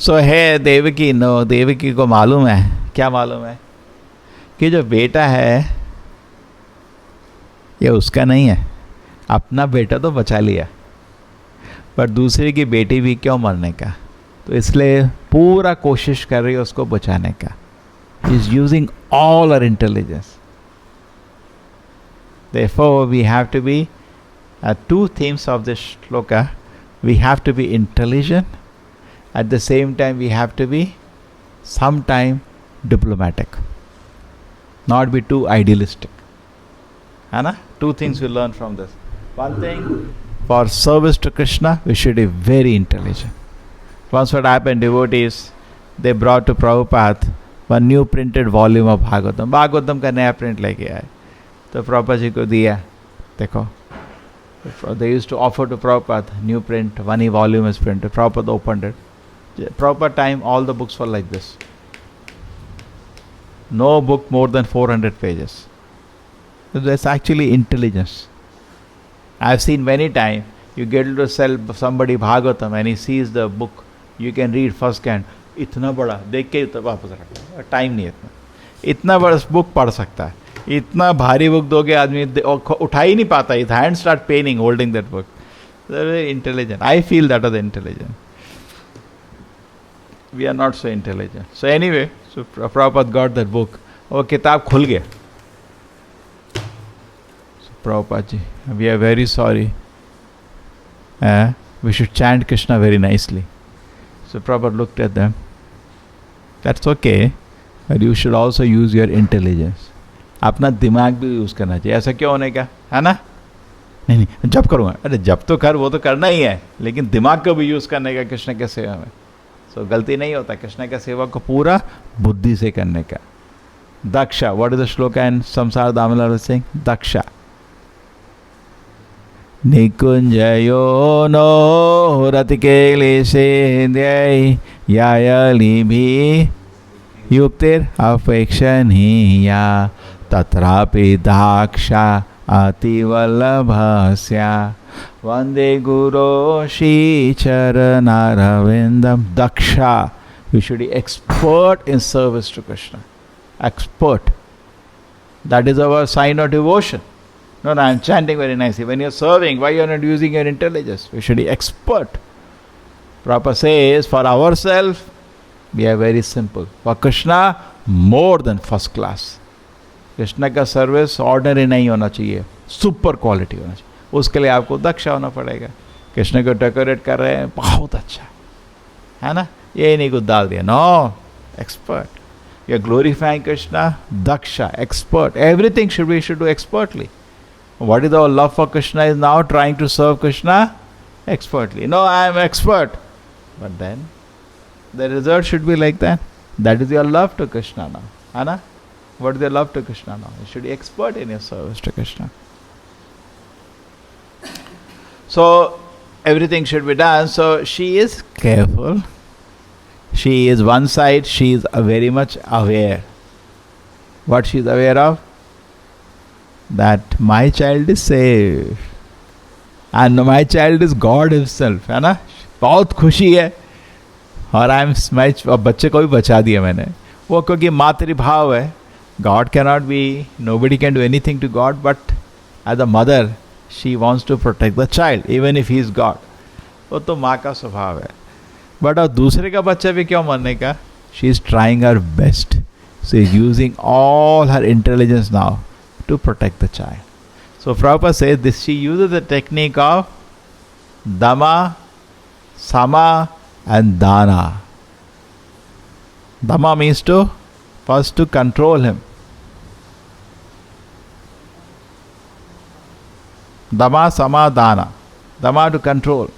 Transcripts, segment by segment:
सो है देवकी, नो, देवकी को मालूम है, क्या मालूम है, कि जो बेटा है ये उसका नहीं है। अपना बेटा तो बचा लिया, पर दूसरे की बेटी भी क्यों मरने का, तो इसलिए पूरा कोशिश कर रही है उसको बचाने का। He is using all our intelligence. Therefore, we have to be two themes of this shloka. We have to be intelligent. At the same time, we have to be sometime diplomatic. Not be too idealistic. Anna? Two things we learn from this. One thing, for service to Krishna, we should be very intelligent. Once what happened, devotees, they brought to Prabhupada one new printed volume of Bhagavatam. Bhagavatam का नया print लेके आए, तो प्रभुपाद जी को दिया, देखो. They used to offer to Prabhupada new print, one volume is printed. Prabhupada opened it. Prabhupada time, all the books were like this. No book more than 400 pages. So that's actually intelligence. I've seen many times, you get to sell somebody Bhagavatam and he sees the book, you can read first hand, इतना बड़ा देख के वापस रखो, time नहीं है इतना बड़ा बुक पढ़ सकता है, इतना भारी बुक दोगे आदमी उठा ही नहीं पाता, it hand start paining holding that book. Intelligent, I feel that are the intelligent. We are not so intelligent. So anyway, so Prabhupada got that book, वो किताब खुल गया. Prabhupada ji, we are very sorry. We should chant Krishna very nicely. So Prabhupada looked at them. That's okay, but you should also use your intelligence. अपना दिमाग भी use करना चाहिए. ऐसा क्यों होने का, है ना? नहीं, जब करूँगा, अरे जब तो कर, वो तो करना ही है, लेकिन दिमाग को भी यूज़ करने का कृष्ण के सेवा में. सो गलती नहीं होता कृष्ण के सेवा को पूरा बुद्धि से करने का. दक्षा, व्हाट इज द श्लोक एंड संसार दामोदर सिंह? दक्षा. निकुंजयो नो रतिकेलेशेन्द्यै यायलिभि युक्तिर् अपेक्षणीया तत्रापि दाक्षा अतिवल्लभस्य वंदे गुरो श्रीचरणारविंदम. Daksha, we should be expert in service to Krishna. Expert. That is our sign of devotion. No, I am chanting very nicely. When you are serving, why you are not using your intelligence? We should be expert. Prabhupada says, for ourselves, we are very simple. For Krishna, more than first class. Krishna का service ordinary नहीं होना चाहिए, super quality होना चाहिए. उसके लिए आपको दक्ष होना पड़ेगा. कृष्ण को डेकोरेट कर रहे हैं, बहुत अच्छा है ना, ये नहीं कुछ डाल दिया. No, expert. You are glorifying Krishna, Daksha, expert. Everything should do expertly. What is our love for Krishna is now trying to serve Krishna expertly. No, I am expert. But then, the result should be like that. That is your love to Krishna now. Anna? What is your love to Krishna now? You should be expert in your service to Krishna. So, everything should be done. So, she is careful. She is one side, she is very much aware. What she is aware of? That my child is safe. And my child is God himself. है ना? बहुत खुशी है. और बच्चे को भी बचा दिया मैंने. वो क्योंकि मातृभाव है. God cannot be, nobody can do anything to God, but as a mother, she wants to protect the child, even if he is God. वो तो माँ का स्वभाव है. But अब दूसरे का बच्चा भी क्यों मरने का? She is trying her best. She is using all her intelligence now to protect the child. So Prabhupada says this, she uses the technique of Dama, Sama and Dana. Dama means to first to control him. Dama, Sama, Dana. Dama to control.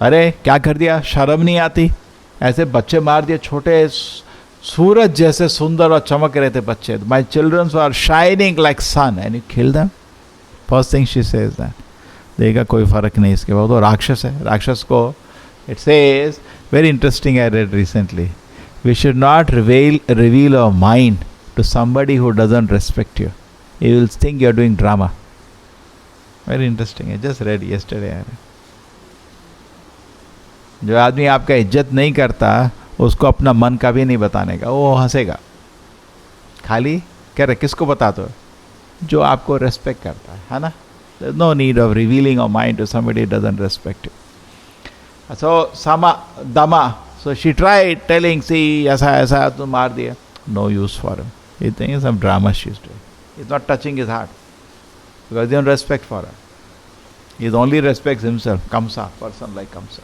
अरे क्या कर दिया, शर्म नहीं आती? ऐसे बच्चे मार दिए, छोटे सूरज जैसे सुंदर और चमक रहे थे बच्चे. My children are shining like sun and you kill them. First thing she says that. देखा कोई फर्क नहीं इसके बाद. वो राक्षस है. राक्षस को it says, very interesting, I read recently, we should not reveal our mind to somebody who doesn't respect you. He will think you are doing drama. Very interesting. I just read yesterday. जो आदमी आपका इज्जत नहीं करता उसको अपना मन का भी नहीं बताने का, वो हंसेगा। खाली कह रहे किसको बताते हो? जो आपको रेस्पेक्ट करता है ना? There's no need of revealing our mind to somebody who doesn't respect you. So Dama, so she tried telling, see, aisa to maar diya. No use for him. He thinks some drama she's doing. He's not touching his heart because he don't respect for her. He only respects himself. Kamsa, person like Kamsa.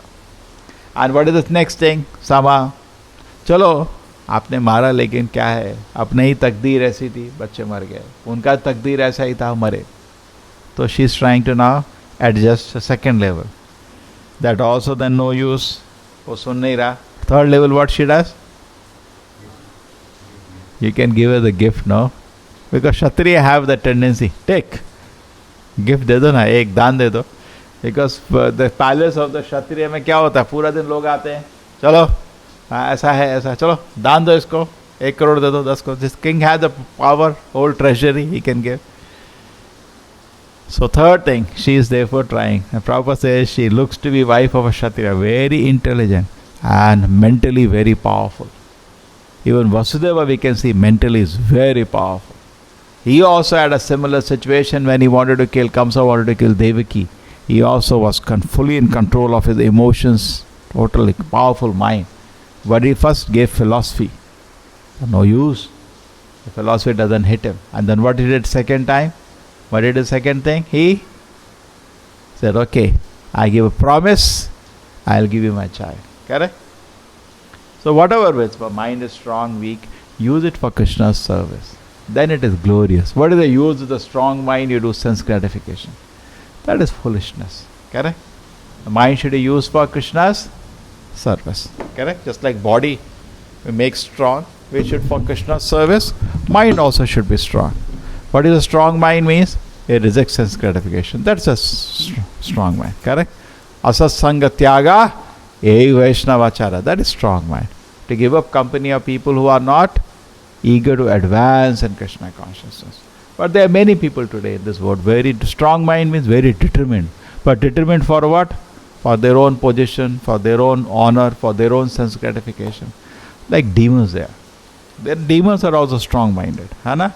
And what is the next thing? Sama, चलो आपने मारा, लेकिन क्या है, अपने ही तकदीर ऐसी थी, बच्चे मर गए, उनका तकदीर ऐसा ही था, मरे. So she is trying to now adjust a second level. That also then no use. वो सुन नहीं रहा. Third level, what she does? You can give her the gift, no? Because Kshatriya have the tendency. Take. Gift दे दो ना, एक दान दे दो. Because the palace of the Kshatriya में क्या होता है? पूरा दिन लोग आते हैं. चलो, ऐसा है, ऐसा, चलो दान दो इसको, 1 करोड़ दे दो, 10 crore. This king has the power, whole treasury he can give. So third thing, she is therefore trying. And Prabhupada says she looks to be wife of a Kshatriya, very intelligent and mentally very powerful. Even Vasudeva we can see mentally is very powerful. He also had a similar situation when he wanted to kill, Kamsa wanted to kill Devaki. He also was fully in control of his emotions, totally powerful mind. But he first gave philosophy. No use. The philosophy doesn't hit him. And then what he did second time? What did the second thing? He said, okay, I give a promise, I'll give you my child. Correct? So whatever which my mind is strong, weak, use it for Krishna's service. Then it is glorious. What is the use of the strong mind? You do sense gratification. That is foolishness. Correct? The mind should be used for Krishna's service. Correct? Just like body we make strong, we should for Krishna's service, mind also should be strong. What is a strong mind means? It rejects sense gratification. That's a strong mind. Correct? Asatsanga tyaga ei Vaishnavachara. That is strong mind. To give up company of people who are not eager to advance in Krishna consciousness. But there are many people today in this world. Very strong mind means very determined. But determined for what? For their own position, for their own honor, for their own sense gratification. Like demons there. Then demons are also strong-minded. Hana?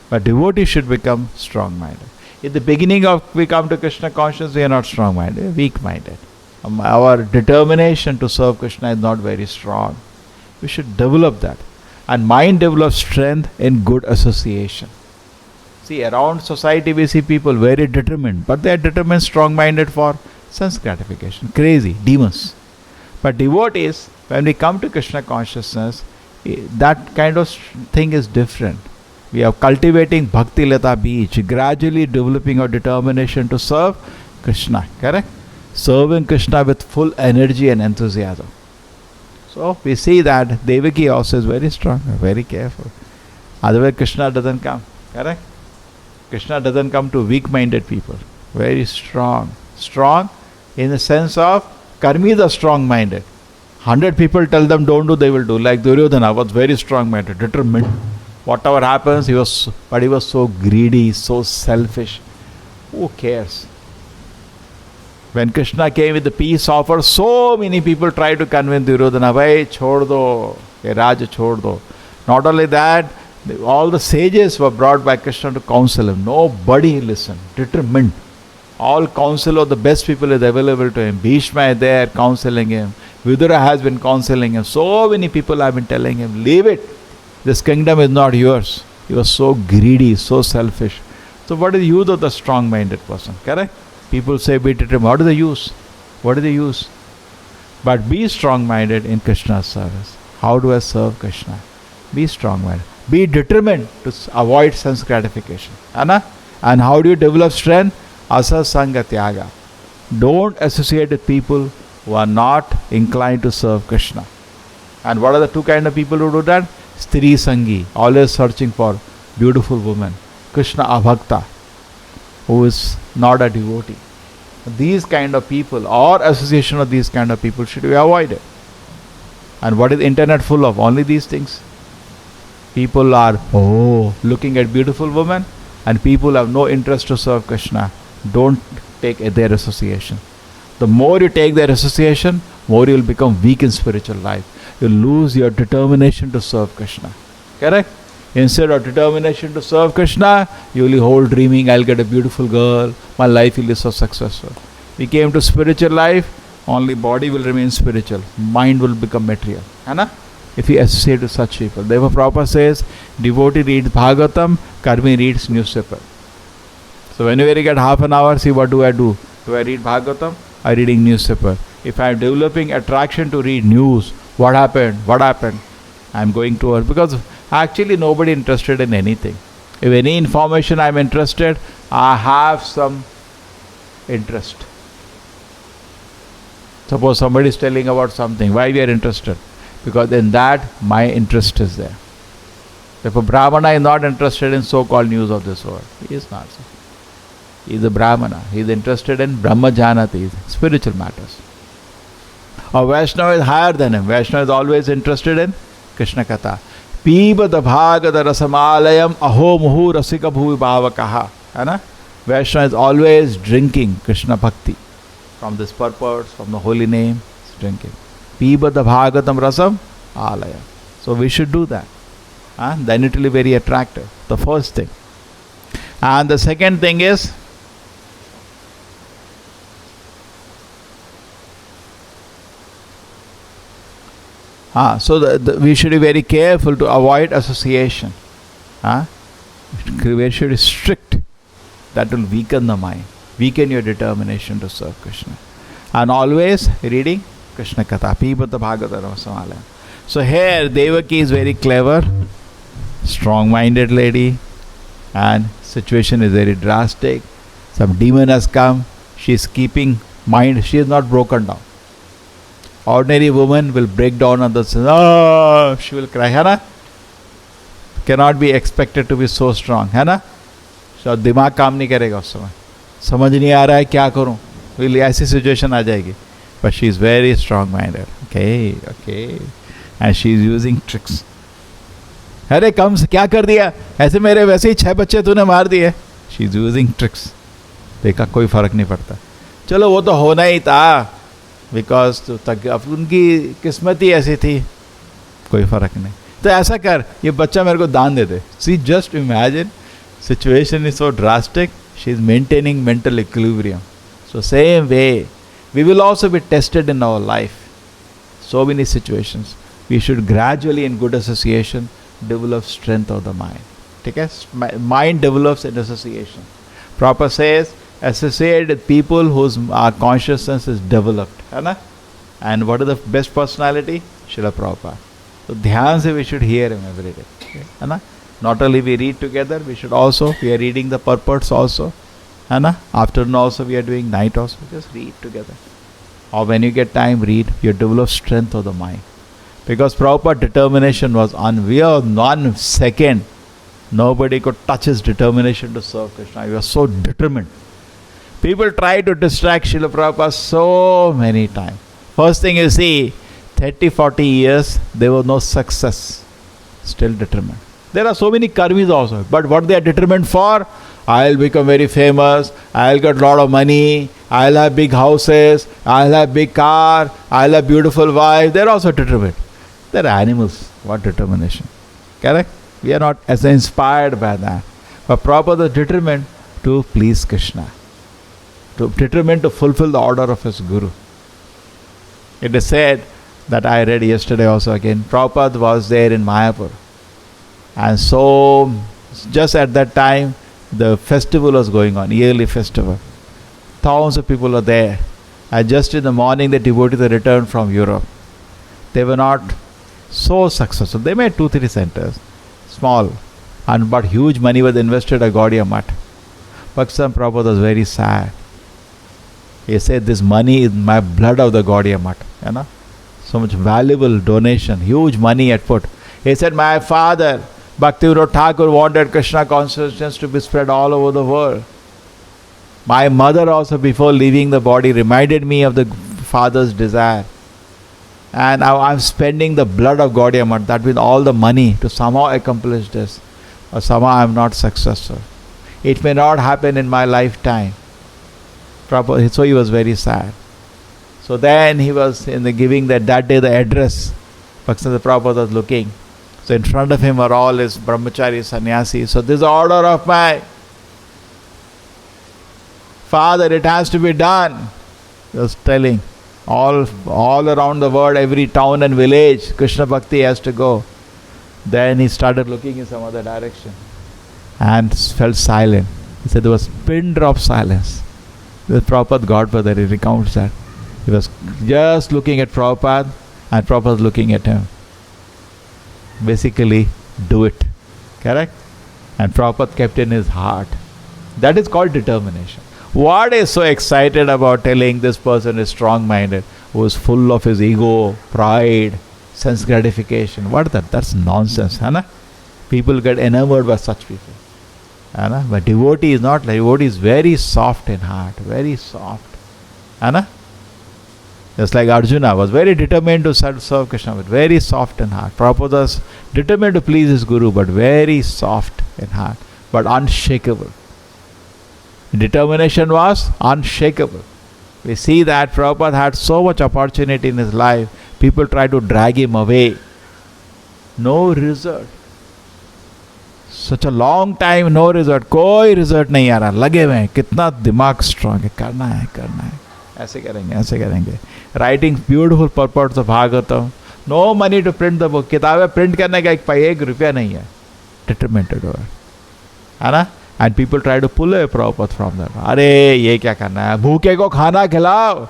But devotees should become strong-minded. In the beginning of we come to Krishna consciousness, we are not strong-minded, we are weak-minded. Our determination to serve Krishna is not very strong. We should develop that. And mind develops strength in good association. See, around society we see people very determined, but they are determined, strong-minded for sense gratification. Crazy, demons. But devotees, when we come to Krishna consciousness, that kind of thing is different. We are cultivating Bhakti Lata Beach, gradually developing our determination to serve Krishna. Correct? Serving Krishna with full energy and enthusiasm. So we see that Devaki also is very strong, very careful. Otherwise Krishna doesn't come. Correct? Krishna doesn't come to weak-minded people. Very strong. Strong in the sense of Karmis are strong-minded. 100 people tell them don't do, they will do. Like Duryodhana was very strong-minded, determined. Whatever happens, he was so greedy, so selfish. Who cares? When Krishna came with the peace offer, so many people tried to convince Duryodhana, "Bhai, chhod do, ye Raj chhod do." Not only that, all the sages were brought by Krishna to counsel him. Nobody listened. Determined. All counsel of the best people is available to him. Bhishma is there counseling him. Vidura has been counseling him. So many people have been telling him, leave it. This kingdom is not yours. He was so greedy, so selfish. So what is the use of the strong-minded person? Correct? People say, be determined. What is the use? What is the use? But be strong-minded in Krishna's service. How do I serve Krishna? Be strong-minded. Be determined to avoid sense gratification. Anna? And how do you develop strength? Asasanga tyaga. Don't associate with people who are not inclined to serve Krishna. And what are the two kind of people who do that? Stri Sangi, always searching for beautiful women. Krishna Abhakta, who is not a devotee. These kind of people or association of these kind of people should be avoided. And what is internet full of? Only these things. People are looking at beautiful women, and people have no interest to serve Krishna. Don't take their association. The more you take their association, more you will become weak in spiritual life. You lose your determination to serve Krishna. Correct? Instead of determination to serve Krishna, you will hold dreaming, I'll get a beautiful girl, my life will be so successful. We came to spiritual life, only body will remain spiritual, mind will become material. Hai if you associate with such people. Therefore Prabhupada says, devotee reads Bhagavatam, karmi reads newspaper. So whenever you get half an hour, see what do I do? Do I read Bhagavatam? I reading newspaper. If I am developing attraction to read news, what happened? I am going towards, because actually nobody interested in anything. If any information I am interested, I have some interest. Suppose somebody is telling about something, why we are interested? Because in that my interest is there. Therefore Brahmana is not interested in so-called news of this world. He is not. He is a Brahmana. He is interested in Brahma Janati, spiritual matters. A Vaishnava is higher than him. Vaishnava is always interested in Krishna Katha. Pibada bhagada rasamalayam aho muhu rasika bhuvi bhavakaha. Vaishnava is always drinking Krishna Bhakti. From this purpose, from the holy name, is drinking. Pibada bhagatam rasam alaya. So we should do that. Then it will be very attractive. The first thing. And the second thing is, we should be very careful to avoid association. We should be strict. That will weaken the mind, weaken your determination to serve Krishna. And always reading Krishna Katha, Pibata Bhagavata Rasamala. So here Devaki is very clever, strong-minded lady, and situation is very drastic. Some demon has come, she is keeping mind, she is not broken down. Ordinary woman will break down on the she will cry, है ना? Cannot be expected to be so strong, है ना? So दिमाग काम नहीं करेगा उस समय, समझ नहीं आ रहा है क्या करूं, ऐसी सिचुएशन आ जाएगी. But she is very strong-minded. Okay. And she is using tricks. अरे कम से क्या कर दिया, ऐसे मेरे वैसे ही 6 बच्चे तूने मार दिए. She is using tricks. देखा कोई फर्क नहीं पड़ता. चलो वो तो होना ही था, बिकॉज अब उनकी किस्मत ही ऐसी थी, कोई फर्क नहीं. तो ऐसा कर, ये बच्चा मेरे को दान दे दे. See just imagine, situation is so drastic, she is maintaining mental equilibrium. So same way we will also be tested in our life. So many situations. We should gradually, in good association, develop strength of the mind. Okay? Mind develops in association. Prabhupada says, associate with people whose consciousness is developed. And what is the best personality? Srila Prabhupada. So dhyan se we should hear him every day. Okay? Not only we read together, we should also, we are reading the purports also. Afternoon also we are doing, night also. Just read together. Or when you get time, read. You develop strength of the mind. Because Prabhupada determination was unreal. 1 second, nobody could touch his determination to serve Krishna. He was so determined. People try to distract Srila Prabhupada so many times. First thing you see, 30-40 years, there was no success. Still determined. There are so many karmis also. But what they are determined for? I'll become very famous, I'll get a lot of money, I'll have big houses, I'll have big car, I'll have beautiful wife. They're also determined. They're animals. What determination? Correct? We are not as inspired by that. But Prabhupada is determined to please Krishna. Determined to fulfill the order of his Guru. It is said that I read yesterday also again, Prabhupada was there in Mayapur. And so, just at that time, the festival was going on, yearly festival. Thousands of people are there. And just in the morning, the devotees returned from Europe. They were not so successful. They made 2-3 centers, small, but huge money was invested at Gaudiya Math. Bhakti Prabhupada was very sad. He said, this money is my blood of the Gaudiya Math. So much valuable donation, huge money had put. He said, my father, Bhaktivinoda Thakur, wanted Krishna consciousness to be spread all over the world. My mother also, before leaving the body, reminded me of the father's desire. And now I'm spending the blood of Gaudiya Math, that means all the money, to somehow accomplish this. Or somehow I'm not successful. It may not happen in my lifetime. So he was very sad. So then he was in the giving that day the address. Bhaktivinoda Prabhupada was looking. So in front of him were all his brahmachari sannyasis. So this is the order of my father, it has to be done. He was telling all around the world, every town and village, Krishna Bhakti has to go. Then he started looking in some other direction and felt silent. He said there was pin drop silence. The Prabhupada Godfather, he recounts that. He was just looking at Prabhupada and Prabhupada was looking at him. Basically, do it. Correct? And Prabhupada kept in his heart. That is called determination. What is so excited about telling this person is strong-minded, who is full of his ego, pride, sense gratification? What is that? That's nonsense. Hai? People get enamored by such people. Hai? But devotee is not like, devotee is very soft in heart, very soft. Hai? Just like Arjuna was very determined to serve Krishna, but very soft in heart. Prabhupada was determined to please his guru, but very soft in heart, but unshakable. Determination was unshakable. We see that Prabhupada had so much opportunity in his life. People try to drag him away. No result. Such a long time, no result. कोई result नहीं आ रहा. लगे हुए हैं. कितना दिमाग strong है. करना है. ऐसे करेंगे. Writing beautiful purports of Bhagavatam. No money to print the book. किताबें print करने का एक रुपया नहीं है. Determined over. है ना? And people try to pull away Prabhupada from that. अरे ये क्या करना है? भूखे को खाना खिलाओ.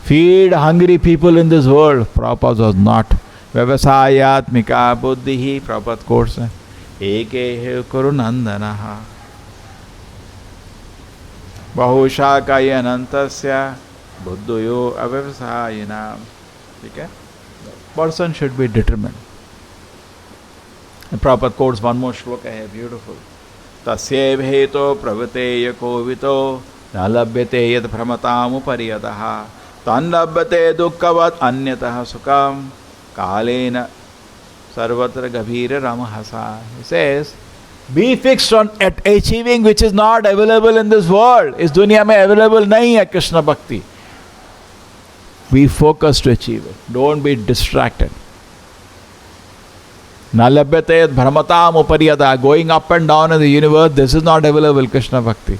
Feed hungry people in this world. Prabhupada was not. व्यवसायात्मिका बुद्धि ही Prabhupada quotes है. एके कुरुनंदनः बहुशाखायनन्तस्य बुद्धयो अव्यवसायिनां. ठीक है? Person should be determined. And Prabhupada quotes one more shloka here, beautiful. तस्यैव हेतो प्रवृत्तेय कोवितो न लभ्यते यद भ्रमतामुपर्यतः तन्लभ्यते दुःखवत् अन्यतः सुखं कालेन सर्वत्र गभीर रमहसा. He says, be fixed on at achieving which is not available in this world. इस दुनिया में available नहीं है कृष्ण भक्ति. Be focused to achieve it. Don't be distracted. न लभ्यते भ्रमताम उपर्यतः. Going up and down in the universe, this is not available, Krishna Bhakti.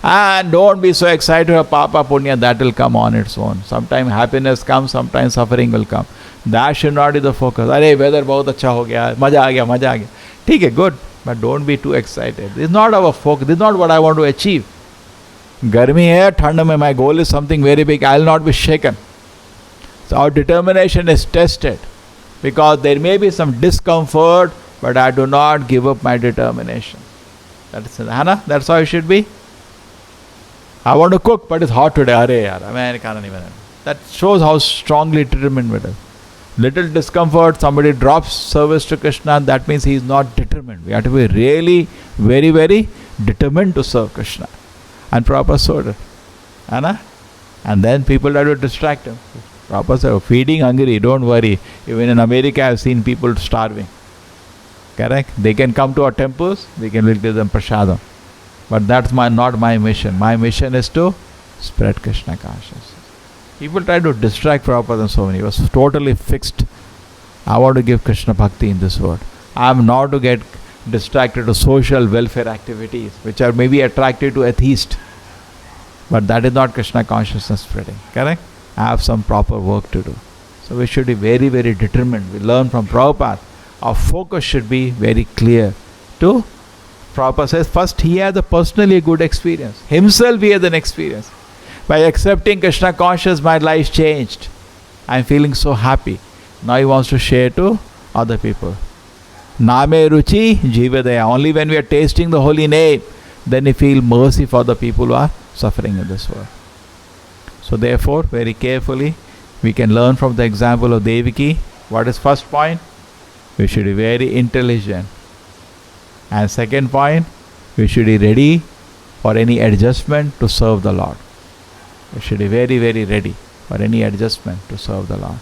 And don't be so excited for Papa Punya, that will come on its own. Sometimes happiness comes, sometimes suffering will come. That should not be the focus. अरे weather बहुत अच्छा हो गया, मजा आ गया. ठीक है, good. But don't be too excited. This is not our focus. This is not what I want to achieve. गर्मी है, ठंड में, my goal is something very big. I will not be shaken. So our determination is tested. Because there may be some discomfort, but I do not give up my determination. That's it. Hana? That's how it should be. I want to cook, but it's hot today. That shows how strongly determined we are. Little discomfort, somebody drops service to Krishna, that means he is not determined. We have to be really very, very determined to serve Krishna. And Prabhupada showed it. Hana? And then people try to distract him. Prabhupada said, feeding hungry, don't worry. Even in America, I have seen people starving. Correct? They can come to our temples, we can give them prasadam. But that's not my mission. My mission is to spread Krishna consciousness. People try to distract Prabhupada and so many. He was totally fixed. I want to give Krishna Bhakti in this world. I am not to get distracted to social welfare activities, which are maybe attractive to atheists. But that is not Krishna consciousness spreading. Correct? I have some proper work to do. So we should be very, very determined. We learn from Prabhupada. Our focus should be very clear. Prabhupada says, first he had a personally good experience. Himself he had an experience. By accepting Krishna consciousness, my life changed. I am feeling so happy. Now he wants to share to other people. Name ruchi jivadaya. Only when we are tasting the holy name, then we feel mercy for the people who are suffering in this world. So therefore, very carefully, we can learn from the example of Devaki. What is first point? We should be very intelligent. And second point, we should be ready for any adjustment to serve the Lord. We should be very, very ready for any adjustment to serve the Lord.